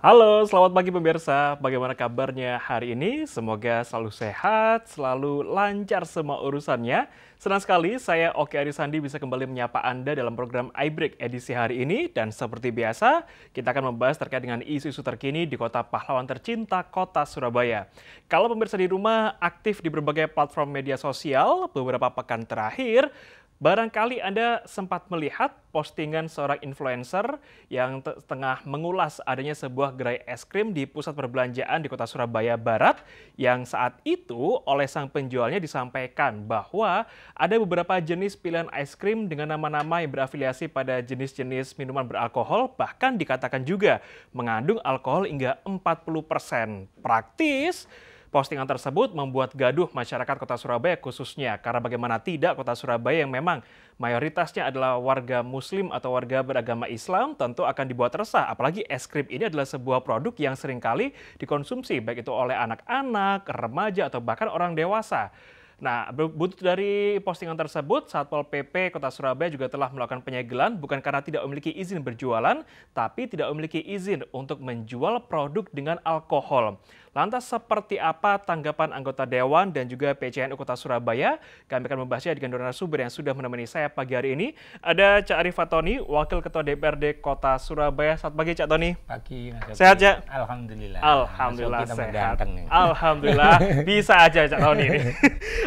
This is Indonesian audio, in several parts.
Halo, selamat pagi pemirsa. Bagaimana kabarnya hari ini? Semoga selalu sehat, selalu lancar semua urusannya. Senang sekali saya Oki Arisandi bisa kembali menyapa Anda dalam program iBreak edisi hari ini. Dan seperti biasa, kita akan membahas terkait dengan isu-isu terkini di kota pahlawan tercinta, kota Surabaya. Kalau pemirsa di rumah aktif di berbagai platform media sosial, beberapa pekan terakhir, barangkali Anda sempat melihat postingan seorang influencer yang tengah mengulas adanya sebuah gerai es krim di pusat perbelanjaan di kota Surabaya Barat yang saat itu oleh sang penjualnya disampaikan bahwa ada beberapa jenis pilihan es krim dengan nama-nama yang berafiliasi pada jenis-jenis minuman beralkohol, bahkan dikatakan juga mengandung alkohol hingga 40%. Praktis, postingan tersebut membuat gaduh masyarakat kota Surabaya khususnya karena bagaimana tidak kota Surabaya yang memang mayoritasnya adalah warga muslim atau warga beragama Islam tentu akan dibuat resah. Apalagi es krim ini adalah sebuah produk yang seringkali dikonsumsi baik itu oleh anak-anak, remaja atau bahkan orang dewasa. Nah, buntut dari postingan tersebut, Satpol PP Kota Surabaya juga telah melakukan penyegelan bukan karena tidak memiliki izin berjualan, tapi tidak memiliki izin untuk menjual produk dengan alkohol. Lantas seperti apa tanggapan anggota Dewan dan juga PCNU Kota Surabaya? Kami akan membahasnya dengan dua narasumber yang sudah menemani saya pagi hari ini. Ada Cak Arif Fatoni, Wakil Ketua DPRD Kota Surabaya. Selamat pagi Cak Tony. Pagi Mas Oki. Sehat Cak? Alhamdulillah. Alhamdulillah Mas Oki sehat. nih. Alhamdulillah bisa aja Cak Tony ini.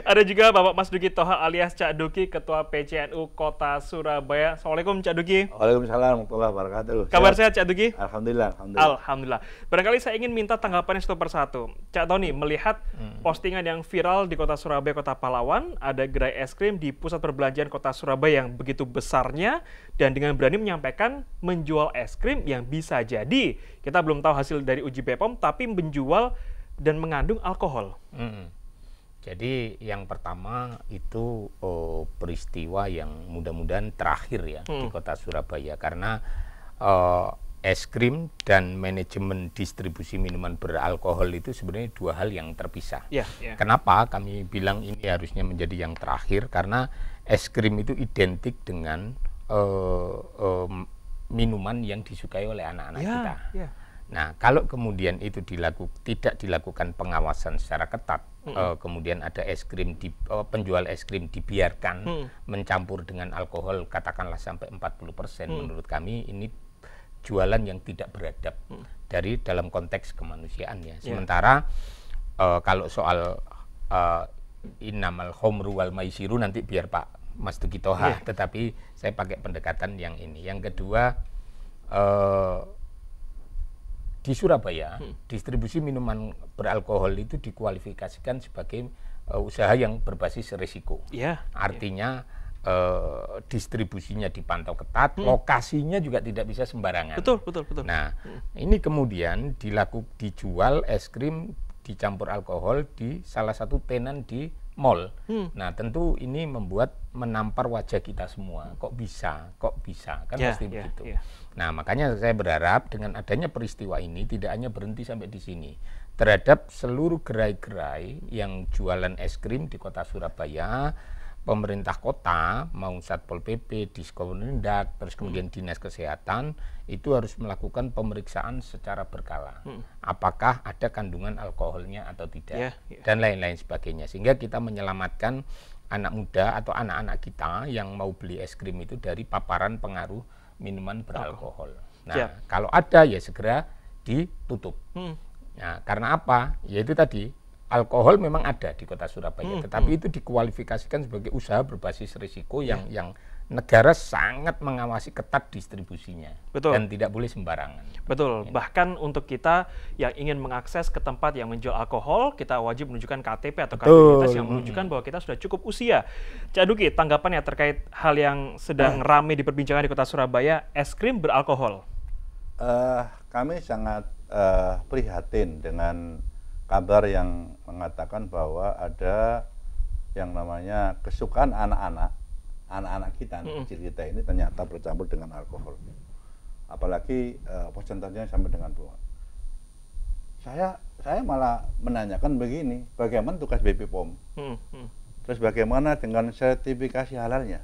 Ada juga Bapak Mas Duki Toha alias Cak Duki, Ketua PCNU Kota Surabaya. Assalamualaikum Cak Duki. Waalaikumsalam warahmatullahi wabarakatuh. Kabar sehat Cak Duki? Alhamdulillah. Alhamdulillah. Barangkali saya ingin minta tanggapannya satu persatu. Cak Tony, melihat postingan yang viral di kota Surabaya, kota pahlawan, ada gerai es krim di pusat perbelanjaan kota Surabaya yang begitu besarnya dan dengan berani menyampaikan menjual es krim yang bisa jadi, kita belum tahu hasil dari uji BPOM, tapi menjual dan mengandung alkohol. Jadi yang pertama itu peristiwa yang mudah-mudahan terakhir ya di kota Surabaya karena es krim dan manajemen distribusi minuman beralkohol itu sebenarnya dua hal yang terpisah. Kenapa kami bilang ini harusnya menjadi yang terakhir? Karena es krim itu identik dengan minuman yang disukai oleh anak-anak kita. Nah, kalau kemudian itu tidak dilakukan pengawasan secara ketat, kemudian ada es krim penjual es krim dibiarkan mencampur dengan alkohol katakanlah sampai 40%, menurut kami ini jualan yang tidak beradab dari dalam konteks kemanusiaan ya. Sementara kalau soal innamal khomru wal maisiru nanti biar Pak Mas Duki Toha, tetapi saya pakai pendekatan yang ini. Yang kedua, di Surabaya distribusi minuman beralkohol itu dikualifikasikan sebagai usaha yang berbasis risiko. Artinya distribusinya dipantau ketat, lokasinya juga tidak bisa sembarangan. Betul. Nah, ini kemudian dijual es krim dicampur alkohol di salah satu tenan di mall. Nah, tentu ini menampar wajah kita semua. Kok bisa? Kan pasti begitu. Nah, makanya saya berharap dengan adanya peristiwa ini tidak hanya berhenti sampai di sini. Terhadap seluruh gerai-gerai yang jualan es krim di kota Surabaya, pemerintah kota, mau Satpol PP, Diskonindak, terus kemudian Dinas Kesehatan, itu harus melakukan pemeriksaan secara berkala. Apakah ada kandungan alkoholnya atau tidak, dan lain-lain sebagainya. Sehingga kita menyelamatkan anak muda atau anak-anak kita yang mau beli es krim itu dari paparan pengaruh minuman beralkohol. Nah, kalau ada ya segera ditutup. Nah, karena apa? Yaitu tadi, alkohol memang ada di kota Surabaya, tetapi itu dikualifikasikan sebagai usaha berbasis risiko yang negara sangat mengawasi ketat distribusinya. Dan tidak boleh sembarangan. Betul. Bahkan untuk kita yang ingin mengakses ke tempat yang menjual alkohol, kita wajib menunjukkan KTP atau kartu identitas yang menunjukkan bahwa kita sudah cukup usia. Cak Duki, tanggapannya terkait hal yang sedang ramai diperbincangkan di kota Surabaya, es krim beralkohol. Kami sangat prihatin dengan kabar yang mengatakan bahwa ada yang namanya kesukaan anak-anak kita, anak kecil kita ini ternyata bercampur dengan alkohol. Apalagi persentasenya sampai dengan bawah. Saya malah menanyakan begini, bagaimana tugas BPOM? Terus bagaimana dengan sertifikasi halalnya?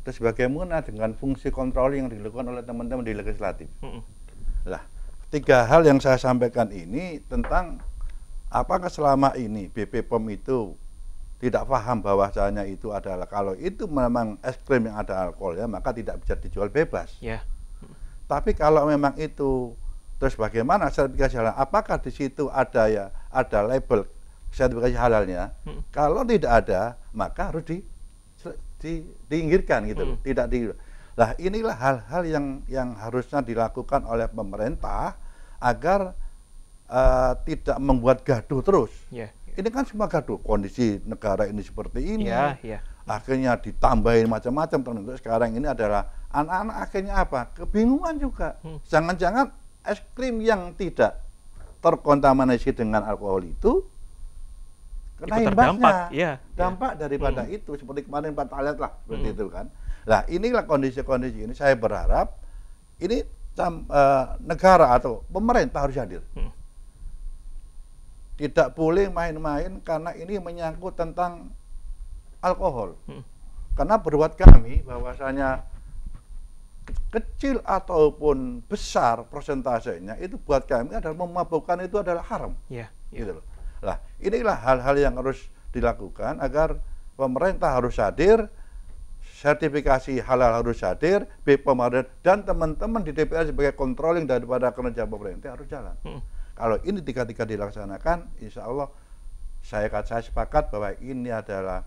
Terus bagaimana dengan fungsi kontrol yang dilakukan oleh teman-teman di legislatif? Lah, tiga hal yang saya sampaikan ini tentang apakah selama ini BP POM itu tidak paham bahwasanya itu adalah kalau itu memang es krim yang ada alkoholnya maka tidak bisa dijual bebas. Ya. Tapi kalau memang itu terus bagaimana sertifikasi halal? Apakah di situ ada label sertifikasi halalnya? Kalau tidak ada maka harus diinggirkan gitu, tidak di. Nah, inilah hal-hal yang harusnya dilakukan oleh pemerintah agar tidak membuat gaduh terus. Yeah. Ini kan semua gaduh, kondisi negara ini seperti ini. Yeah. Akhirnya ditambahin macam-macam, termasuk sekarang ini adalah anak-anak akhirnya apa? Kebingungan juga. Jangan-jangan es krim yang tidak terkontaminasi dengan alkohol itu kena imbasnya, dampak daripada itu, seperti kemarin Pak Talet lah, seperti itu kan. Nah, inilah kondisi-kondisi ini saya berharap ini negara atau pemerintah harus hadir. Tidak boleh main-main karena ini menyangkut tentang alkohol. Karena buat kami bahwasanya kecil ataupun besar persentasenya itu buat kami adalah memabukkan itu adalah haram. Gitu loh. Nah, inilah hal-hal yang harus dilakukan agar pemerintah harus hadir, sertifikasi halal harus hadir, BPOM hadir, dan teman-teman di DPR sebagai controlling daripada kinerja pemerintah harus jalan. Kalau ini tiga-tiga dilaksanakan, insya Allah saya sepakat bahwa ini adalah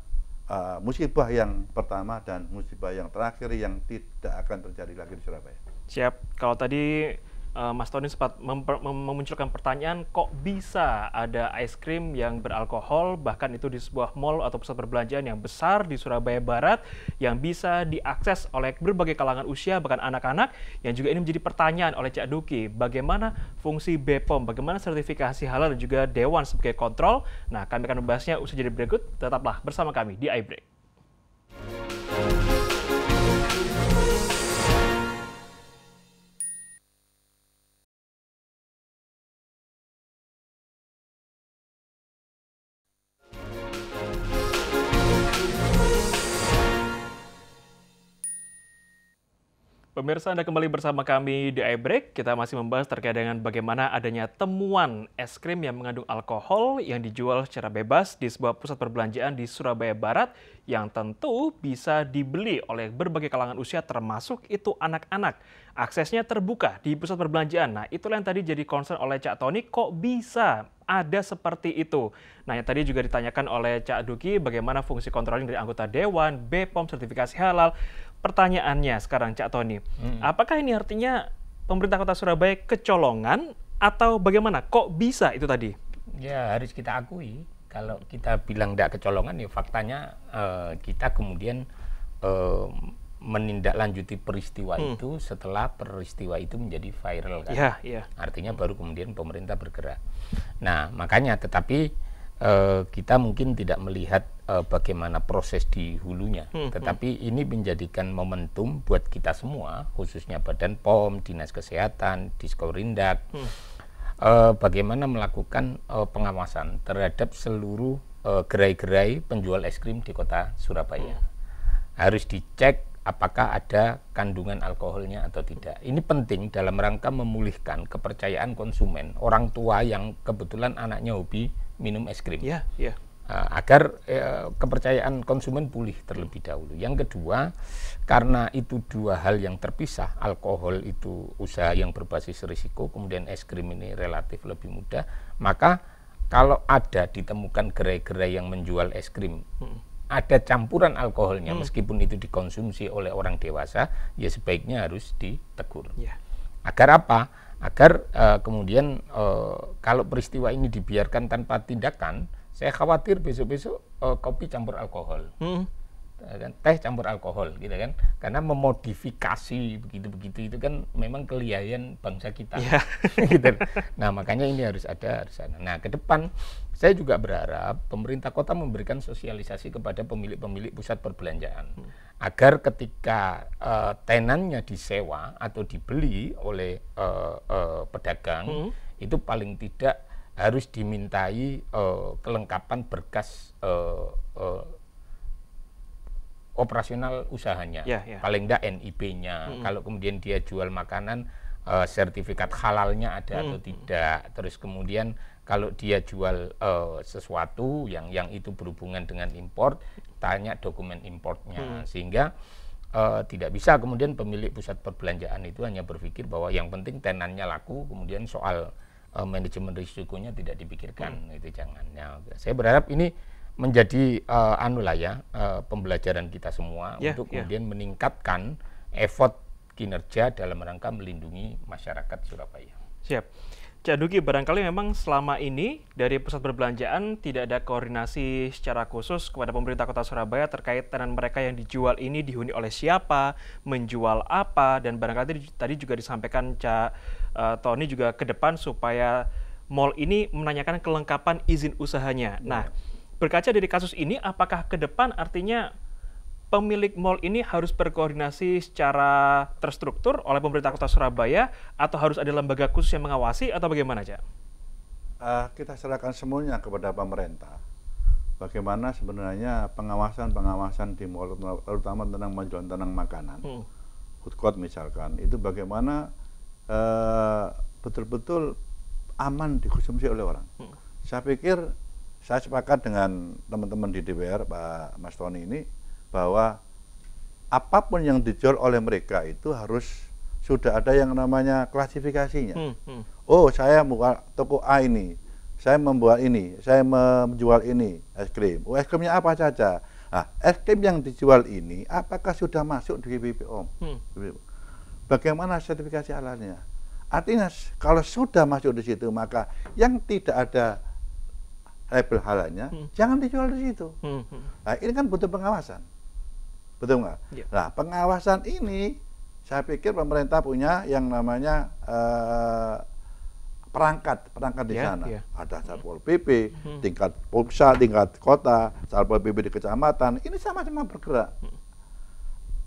musibah yang pertama dan musibah yang terakhir yang tidak akan terjadi lagi di Surabaya. Siap. Kalau tadi Mas Tony sempat memunculkan pertanyaan, kok bisa ada es krim yang beralkohol, bahkan itu di sebuah mall atau pusat perbelanjaan yang besar di Surabaya Barat, yang bisa diakses oleh berbagai kalangan usia, bahkan anak-anak, yang juga ini menjadi pertanyaan oleh Cak Duki, bagaimana fungsi BPOM, bagaimana sertifikasi halal dan juga Dewan sebagai kontrol. Nah, kami akan membahasnya usai jeda berikut, tetaplah bersama kami di iBreak. Pemirsa, Anda kembali bersama kami di iBreak. Kita masih membahas terkait dengan bagaimana adanya temuan es krim yang mengandung alkohol yang dijual secara bebas di sebuah pusat perbelanjaan di Surabaya Barat yang tentu bisa dibeli oleh berbagai kalangan usia termasuk itu anak-anak. Aksesnya terbuka di pusat perbelanjaan. Nah, itulah yang tadi jadi concern oleh Cak Tony, kok bisa ada seperti itu. Nah, yang tadi juga ditanyakan oleh Cak Duki bagaimana fungsi controlling dari anggota Dewan, BPOM, sertifikasi halal. Pertanyaannya sekarang Cak Tony, apakah ini artinya pemerintah Kota Surabaya kecolongan atau bagaimana? Kok bisa itu tadi? Ya, harus kita akui. Kalau kita bilang tidak kecolongan, ya faktanya kita kemudian menindaklanjuti peristiwa itu setelah peristiwa itu menjadi viral kan. Artinya baru kemudian pemerintah bergerak. Nah, makanya tetapi kita mungkin tidak melihat bagaimana proses di hulunya, tetapi ini menjadikan momentum buat kita semua, khususnya Badan POM, Dinas Kesehatan, Diskorindak, bagaimana melakukan pengawasan terhadap seluruh gerai-gerai penjual es krim di Kota Surabaya. Harus dicek apakah ada kandungan alkoholnya atau tidak. Ini penting dalam rangka memulihkan kepercayaan konsumen, orang tua yang kebetulan anaknya hobi minum es krim. Agar kepercayaan konsumen pulih terlebih dahulu. Yang kedua, karena itu dua hal yang terpisah, alkohol itu usaha yang berbasis risiko, kemudian es krim ini relatif lebih mudah, maka kalau ada ditemukan gerai-gerai yang menjual es krim, ada campuran alkoholnya, meskipun itu dikonsumsi oleh orang dewasa, ya sebaiknya harus ditegur. Agar apa? Agar kemudian kalau peristiwa ini dibiarkan tanpa tindakan, saya khawatir besok-besok kopi campur alkohol, teh campur alkohol, gitu kan? Karena memodifikasi begitu-begitu itu kan memang kelihayan bangsa kita. Gitu. Nah, makanya ini harus ada. Nah, ke depan saya juga berharap pemerintah kota memberikan sosialisasi kepada pemilik-pemilik pusat perbelanjaan agar ketika tenannya disewa atau dibeli oleh pedagang itu paling tidak harus dimintai kelengkapan berkas operasional usahanya, paling tidak NIP-nya. Kalau kemudian dia jual makanan, sertifikat halalnya ada atau tidak. Terus kemudian kalau dia jual sesuatu yang itu berhubungan dengan import, tanya dokumen importnya, sehingga tidak bisa kemudian pemilik pusat perbelanjaan itu hanya berpikir bahwa yang penting tenannya laku, kemudian soal manajemen risikonya tidak dipikirkan. Itu jangan. Ya, saya berharap ini menjadi pembelajaran kita semua untuk kemudian meningkatkan effort kinerja dalam rangka melindungi masyarakat Surabaya. Siap. Cak Duki, barangkali memang selama ini dari pusat perbelanjaan tidak ada koordinasi secara khusus kepada pemerintah Kota Surabaya terkait tenan mereka yang dijual ini dihuni oleh siapa, menjual apa, dan barangkali tadi juga disampaikan Cak Tony juga ke depan supaya mall ini menanyakan kelengkapan izin usahanya. Nah, berkaca dari kasus ini, apakah ke depan artinya pemilik mall ini harus berkoordinasi secara terstruktur oleh pemerintah Kota Surabaya atau harus ada lembaga khusus yang mengawasi atau bagaimana, Cak? Kita serahkan semuanya kepada pemerintah. Bagaimana sebenarnya pengawasan di mall, terutama tentang makanan, food court misalkan, itu bagaimana betul-betul aman dikonsumsi oleh orang. Saya pikir saya sepakat dengan teman-teman di DPR, Pak Mas Tony ini, bahwa apapun yang dijual oleh mereka itu harus sudah ada yang namanya klasifikasinya. Oh, saya buka toko A ini, saya membuat ini, saya menjual ini es krim. Oh, es krimnya apa saja? Nah, es krim yang dijual ini apakah sudah masuk di BPOM? Bagaimana sertifikasi halalnya? Artinya kalau sudah masuk di situ, maka yang tidak ada label halalnya jangan dijual di situ. Nah, ini kan butuh pengawasan. Betul nggak? Yeah. Nah, pengawasan ini saya pikir pemerintah punya yang namanya perangkat di sana. Yeah. Ada Satpol PP, tingkat pusat, tingkat kota, Satpol PP di kecamatan, ini sama-sama bergerak.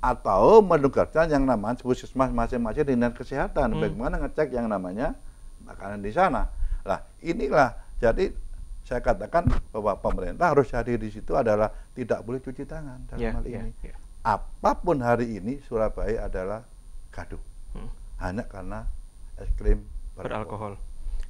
Atau menugaskan yang namanya puskesmas masing-masing dinas kesehatan, bagaimana ngecek yang namanya makanan di sana. Nah, inilah jadi saya katakan bahwa pemerintah harus hadir di situ adalah tidak boleh cuci tangan dalam hal ini. Apapun hari ini Surabaya adalah gaduh, hanya karena es krim beralkohol.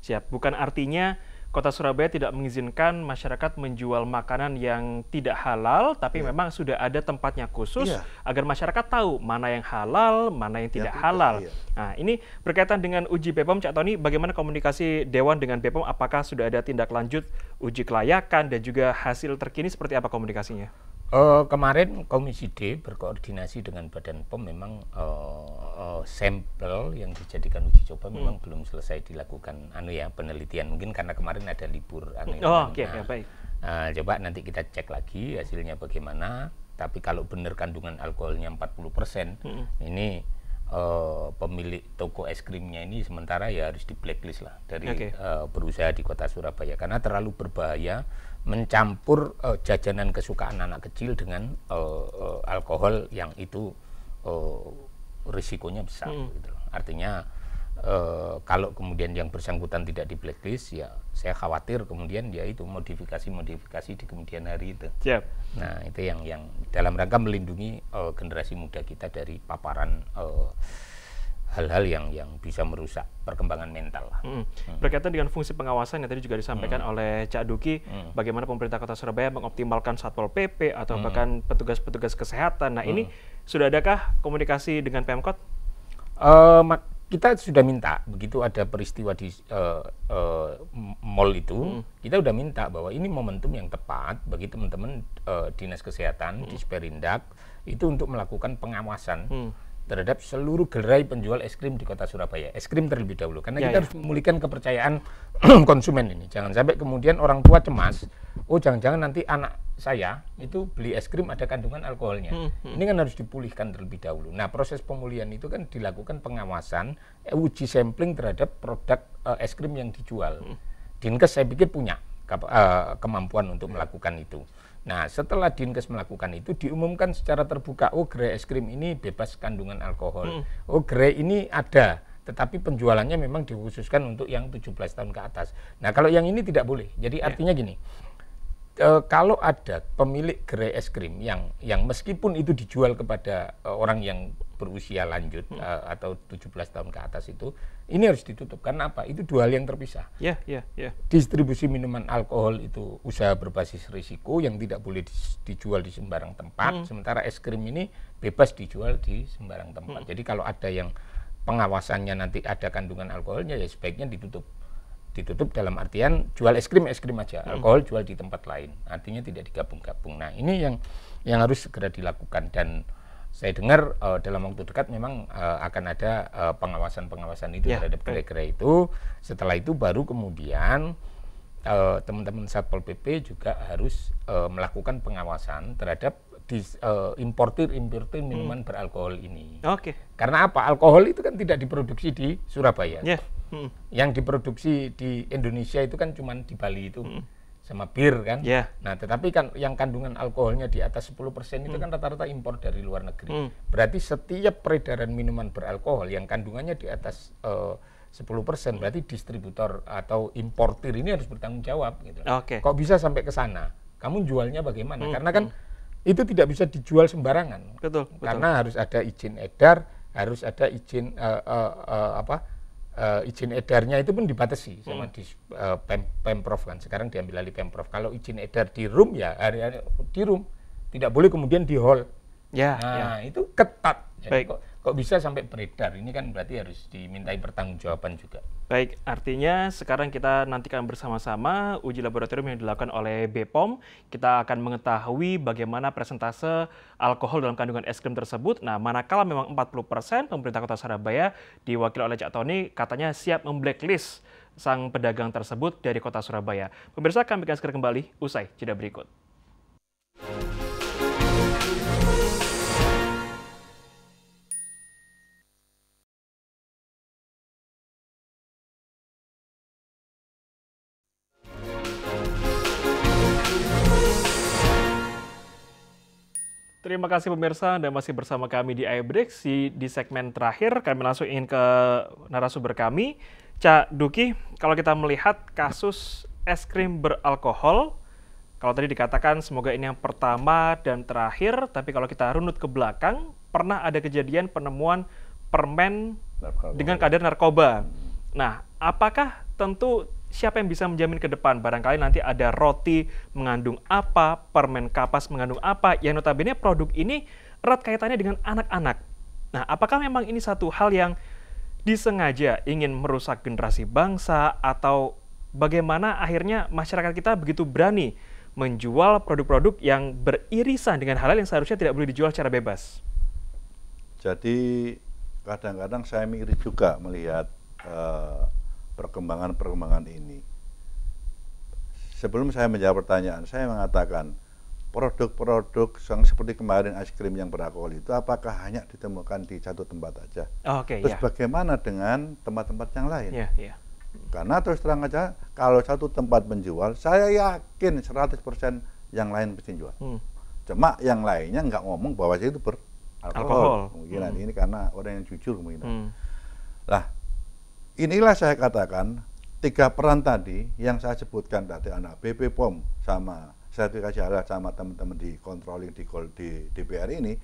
Siap. Bukan artinya Kota Surabaya tidak mengizinkan masyarakat menjual makanan yang tidak halal, tapi memang sudah ada tempatnya khusus agar masyarakat tahu mana yang halal, mana yang tidak halal. Nah, ini berkaitan dengan uji BPOM, Cak Tony, bagaimana komunikasi Dewan dengan BPOM? Apakah sudah ada tindak lanjut uji kelayakan dan juga hasil terkini seperti apa komunikasinya? Kemarin Komisi D berkoordinasi dengan Badan POM memang sampel yang dijadikan uji coba memang belum selesai dilakukan penelitian, mungkin karena kemarin ada libur. Baik. Coba nanti kita cek lagi hasilnya bagaimana. Tapi kalau benar kandungan alkoholnya 40%, ini pemilik toko es krimnya ini sementara ya harus di blacklist lah dari berusaha di Kota Surabaya karena terlalu berbahaya mencampur jajanan kesukaan anak kecil dengan alkohol yang itu risikonya besar. Gitu. Artinya kalau kemudian yang bersangkutan tidak di blacklist, ya saya khawatir kemudian ya itu modifikasi di kemudian hari itu. Siap. Nah, itu yang dalam rangka melindungi generasi muda kita dari paparan hal-hal yang bisa merusak perkembangan mental. Berkaitan dengan fungsi pengawasan yang tadi juga disampaikan oleh Cak Duki, bagaimana pemerintah Kota Surabaya mengoptimalkan Satpol PP atau bahkan petugas-petugas kesehatan. Nah, ini sudah adakah komunikasi dengan Pemkot? Kita sudah minta, begitu ada peristiwa di mall itu, kita sudah minta bahwa ini momentum yang tepat bagi teman-teman Dinas Kesehatan, Disperindak, itu untuk melakukan pengawasan terhadap seluruh gerai penjual es krim di Kota Surabaya. Es krim terlebih dahulu, karena kita harus memulihkan kepercayaan konsumen ini. Jangan sampai kemudian orang tua cemas, oh jangan-jangan nanti anak saya itu beli es krim ada kandungan alkoholnya. Ini kan harus dipulihkan terlebih dahulu. Nah, proses pemulihan itu kan dilakukan pengawasan, uji sampling terhadap produk es krim yang dijual. Dinkes saya pikir punya kemampuan untuk melakukan itu. Nah, setelah Dinkes melakukan itu, diumumkan secara terbuka, oh gerai es krim ini bebas kandungan alkohol. Oh gerai ini ada, tetapi penjualannya memang dikhususkan untuk yang 17 tahun ke atas. Nah, kalau yang ini tidak boleh. Jadi artinya gini, kalau ada pemilik gerai es krim yang meskipun itu dijual kepada orang yang berusia lanjut atau 17 tahun ke atas itu, ini harus ditutup. Karena apa? Itu dua hal yang terpisah. Distribusi minuman alkohol itu usaha berbasis risiko yang tidak boleh dijual di sembarang tempat, sementara es krim ini bebas dijual di sembarang tempat. Jadi kalau ada yang pengawasannya nanti ada kandungan alkoholnya, ya sebaiknya ditutup. Ditutup dalam artian jual es krim aja, alkohol jual di tempat lain, artinya tidak digabung-gabung. Nah ini yang harus segera dilakukan, dan saya dengar dalam waktu dekat memang akan ada pengawasan itu terhadap gerai-gerai itu. Setelah itu baru kemudian teman-teman Satpol PP juga harus melakukan pengawasan terhadap importir minuman beralkohol ini. Karena apa? Alkohol itu kan tidak diproduksi di Surabaya. Yang diproduksi di Indonesia itu kan cuma di Bali itu sama bir kan. Nah, tetapi kan yang kandungan alkoholnya di atas 10% itu kan rata-rata impor dari luar negeri. Berarti setiap peredaran minuman beralkohol yang kandungannya di atas 10%, berarti distributor atau importir ini harus bertanggung jawab gitu. Kok bisa sampai ke sana? Kamu jualnya bagaimana? Karena kan itu tidak bisa dijual sembarangan. Karena harus ada izin edar, harus ada izin izin edarnya itu pun dibatasi sama di Pemprov kan. Sekarang diambil alih Pemprov. Kalau izin edar di room ya hari-hari di room, tidak boleh kemudian di hall. Itu ketat. Jadi kok bisa sampai beredar? Ini kan berarti harus dimintai pertanggungjawaban juga. Baik, artinya sekarang kita nantikan bersama-sama uji laboratorium yang dilakukan oleh BPOM. Kita akan mengetahui bagaimana persentase alkohol dalam kandungan es krim tersebut. Nah, manakala memang 40%, pemerintah Kota Surabaya diwakili oleh Cak Tony katanya siap memblacklist sang pedagang tersebut dari Kota Surabaya. Pemirsa, kami akan segera kembali usai jeda berikut. Terima kasih pemirsa, Anda masih bersama kami di iBreaks. Di segmen terakhir, kami langsung ingin ke narasumber kami. Cak Duki, kalau kita melihat kasus es krim beralkohol, kalau tadi dikatakan semoga ini yang pertama dan terakhir, tapi kalau kita runut ke belakang, pernah ada kejadian penemuan permen dengan kadar narkoba. Nah, apakah tentu siapa yang bisa menjamin ke depan? Barangkali nanti ada roti mengandung apa, permen kapas mengandung apa, yang notabene produk ini erat kaitannya dengan anak-anak. Nah, apakah memang ini satu hal yang disengaja ingin merusak generasi bangsa, atau bagaimana akhirnya masyarakat kita begitu berani menjual produk-produk yang beririsan dengan hal-hal yang seharusnya tidak boleh dijual secara bebas? Jadi kadang-kadang saya miris juga melihat perkembangan ini. Sebelum saya menjawab pertanyaan, saya mengatakan produk-produk yang seperti kemarin es krim yang beralkohol itu apakah hanya ditemukan di satu tempat saja? Terus bagaimana dengan tempat-tempat yang lain? Karena terus terang aja, kalau satu tempat menjual, saya yakin 100% yang lain pasti jual. Cuma yang lainnya nggak ngomong bahwa itu beralkohol. Kemungkinan ini karena orang yang jujur kemungkinan. Lah, inilah saya katakan 3 peran tadi yang saya sebutkan tadi, anak BPOM sama sertifikasi halal sama teman-teman di controlling di DPR ini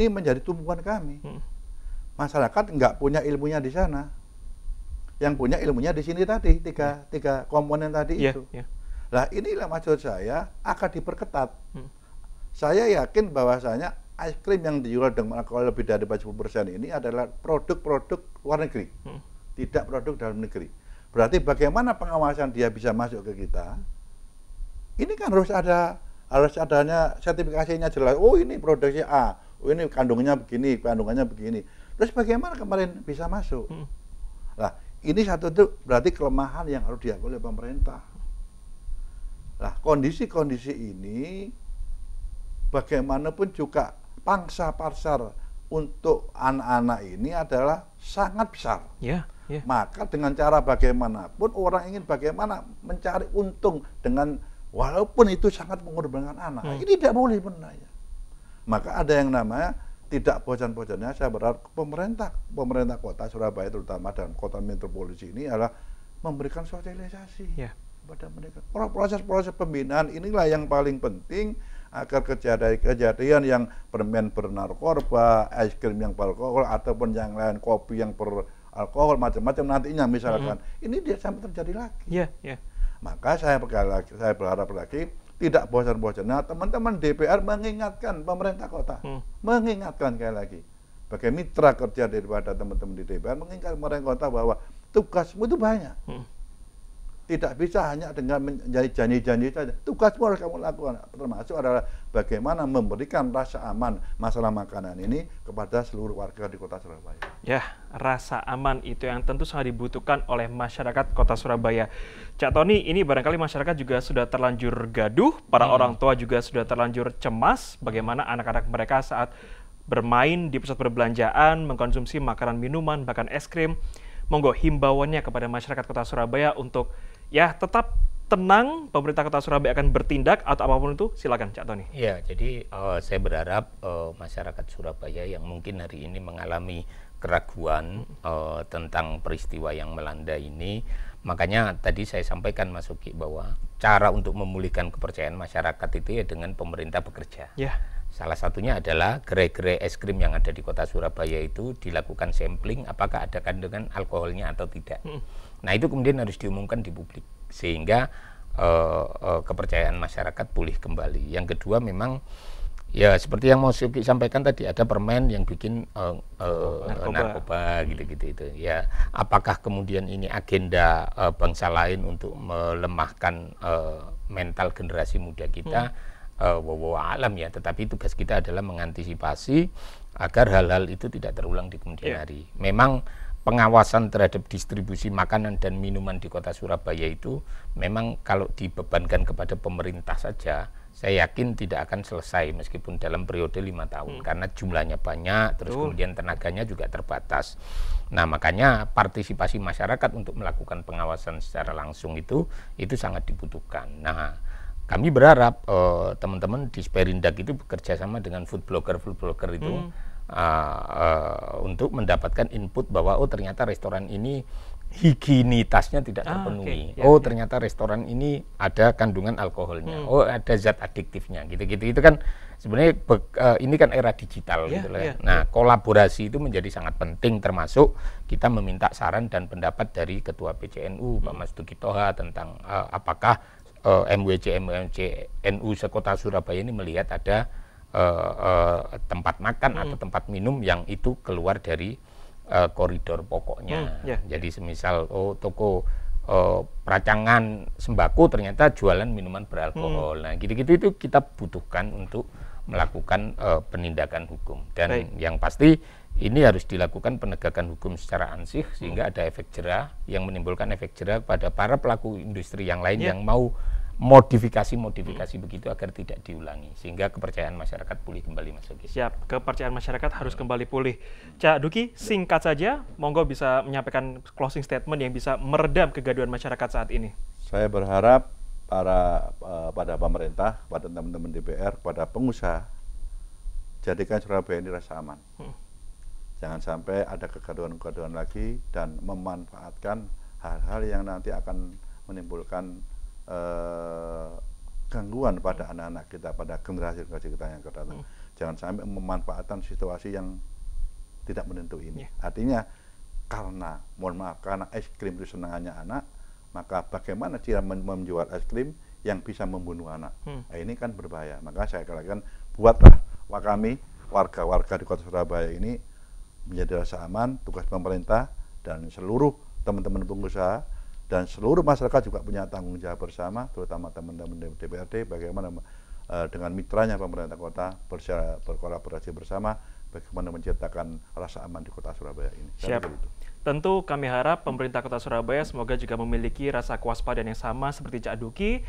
menjadi tumpuan kami. Masyarakat nggak punya ilmunya di sana, yang punya ilmunya di sini tadi, tiga komponen tadi itu. Lah inilah maksud saya akan diperketat. Saya yakin bahwasanya es krim yang dijual dengan alkohol lebih dari 40% ini adalah produk-produk luar negeri. Tidak produk dalam negeri. Berarti bagaimana pengawasan dia bisa masuk ke kita? Ini kan harus adanya sertifikasinya jelas. Oh, ini produksi A, oh ini kandungannya begini. Terus bagaimana kemarin bisa masuk? Nah, ini satu itu berarti kelemahan yang harus diakui oleh pemerintah. Nah, kondisi-kondisi ini bagaimanapun juga pangsa pasar untuk anak-anak ini adalah sangat besar. Maka dengan cara bagaimanapun orang ingin bagaimana mencari untung dengan walaupun itu sangat mengorbankan anak. Ini tidak boleh benar. Maka ada yang namanya tidak bosan-bosannya saya berharap pemerintah Kota Surabaya terutama dan kota metropolis ini adalah memberikan sosialisasi. kepada mereka. Proses-proses pembinaan inilah yang paling penting agar kejadian yang permen bernarkoba, es krim yang beralkohol, ataupun yang lain kopi yang beralkohol, macam-macam nantinya misalkan, ini dia sampai terjadi lagi. Maka saya berharap lagi tidak bosan-bosan. Nah, teman-teman DPR mengingatkan pemerintah kota, mengingatkan sekali lagi, sebagai mitra kerja daripada teman-teman di DPR, mengingatkan pemerintah kota bahwa tugasmu itu banyak. Tidak bisa hanya dengan menjadi janji-janji saja. Tugasmu harus kamu lakukan. Termasuk adalah bagaimana memberikan rasa aman masalah makanan ini kepada seluruh warga di Kota Surabaya. Ya, rasa aman itu yang tentu sangat dibutuhkan oleh masyarakat Kota Surabaya. Cak Tony, ini barangkali masyarakat juga sudah terlanjur gaduh, para orang tua juga sudah terlanjur cemas bagaimana anak-anak mereka saat bermain di pusat perbelanjaan, mengkonsumsi makanan, minuman, bahkan es krim. Monggo himbauannya kepada masyarakat Kota Surabaya untuk ya tetap tenang, pemerintah Kota Surabaya akan bertindak atau apapun itu, silakan Cak Tony. Ya, jadi saya berharap masyarakat Surabaya yang mungkin hari ini mengalami keraguan tentang peristiwa yang melanda ini, makanya tadi saya sampaikan Mas Uki bahwa cara untuk memulihkan kepercayaan masyarakat itu ya dengan pemerintah bekerja. Salah satunya adalah gerai-gerai es krim yang ada di Kota Surabaya itu dilakukan sampling apakah ada kandungan alkoholnya atau tidak. Nah, itu kemudian harus diumumkan di publik sehingga kepercayaan masyarakat pulih kembali. Yang kedua memang ya seperti yang mau Suki sampaikan tadi, ada permen yang bikin narkoba gitu-gitu itu. Ya, apakah kemudian ini agenda bangsa lain untuk melemahkan mental generasi muda kita? Alam ya, tetapi tugas kita adalah mengantisipasi agar hal-hal itu tidak terulang di kemudian hari. Memang pengawasan terhadap distribusi makanan dan minuman di Kota Surabaya itu memang kalau dibebankan kepada pemerintah saja, saya yakin tidak akan selesai meskipun dalam periode 5 tahun karena jumlahnya banyak, terus kemudian tenaganya juga terbatas. Nah, makanya partisipasi masyarakat untuk melakukan pengawasan secara langsung itu sangat dibutuhkan. Nah, kami berharap teman-teman di Sperindak itu bekerja sama dengan food blogger itu untuk mendapatkan input bahwa ternyata restoran ini higienitasnya tidak terpenuhi. Ternyata restoran ini ada kandungan alkoholnya. Ada zat adiktifnya gitu-gitu. Itu kan sebenarnya ini kan era digital gitu lah. Nah, kolaborasi itu menjadi sangat penting, termasuk kita meminta saran dan pendapat dari Ketua PCNU Pak Mas Duki Toha tentang apakah MWC NU sekota Surabaya ini melihat ada tempat makan atau tempat minum yang itu keluar dari koridor pokoknya. Jadi semisal toko peracangan sembako ternyata jualan minuman beralkohol. Nah, gitu-gitu itu kita butuhkan untuk melakukan penindakan hukum. Dan yang pasti ini harus dilakukan penegakan hukum secara ansih sehingga ada efek jerah yang menimbulkan efek jerah pada para pelaku industri yang lain yang mau modifikasi begitu agar tidak diulangi sehingga kepercayaan masyarakat pulih kembali, Mas Uki. Siap, kepercayaan masyarakat harus kembali pulih. Cak Duki, singkat saja, monggo bisa menyampaikan closing statement yang bisa meredam kegaduhan masyarakat saat ini. Saya berharap pada pemerintah, pada teman-teman DPR, pada pengusaha, jadikan Surabaya ini rasa aman. Jangan sampai ada kegaduhan-kegaduhan lagi dan memanfaatkan hal-hal yang nanti akan menimbulkan gangguan pada anak-anak kita, pada generasi-generasi kita yang akan datang. Jangan sampai memanfaatkan situasi yang tidak menentu ini. Artinya karena, mohon maaf, karena es krim itu senangannya anak, maka bagaimana dia menjual es krim yang bisa membunuh anak? Nah, ini kan berbahaya. Maka saya katakan, buatlah kami, warga-warga di Kota Surabaya ini menjadi rasa aman, tugas pemerintah dan seluruh teman-teman pengusaha dan seluruh masyarakat juga punya tanggung jawab bersama, terutama teman-teman DPRD, bagaimana dengan mitranya pemerintah kota berkolaborasi bersama, bagaimana menciptakan rasa aman di Kota Surabaya ini. Siap. Tentu kami harap pemerintah Kota Surabaya semoga juga memiliki rasa kewaspadaan yang sama seperti Cak Duki,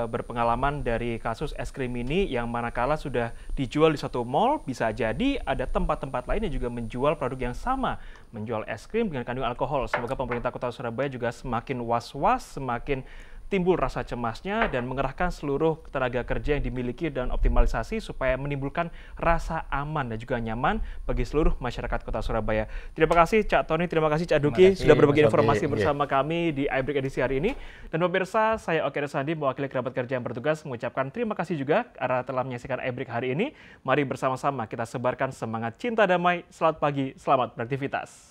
berpengalaman dari kasus es krim ini yang manakala sudah dijual di suatu mall, bisa jadi ada tempat-tempat lain yang juga menjual produk yang sama, menjual es krim dengan kandungan alkohol. Semoga pemerintah Kota Surabaya juga semakin was-was, semakin timbul rasa cemasnya dan mengerahkan seluruh tenaga kerja yang dimiliki dan optimalisasi supaya menimbulkan rasa aman dan juga nyaman bagi seluruh masyarakat Kota Surabaya. Terima kasih Cak Tony, terima kasih Cak Duki sudah berbagi informasi bersama kami di iBreak edisi hari ini. Dan pemirsa, saya Oki Arisandi mewakili kerabat kerja yang bertugas mengucapkan terima kasih juga karena telah menyaksikan iBreak hari ini. Mari bersama-sama kita sebarkan semangat cinta damai. Selamat pagi, selamat beraktivitas.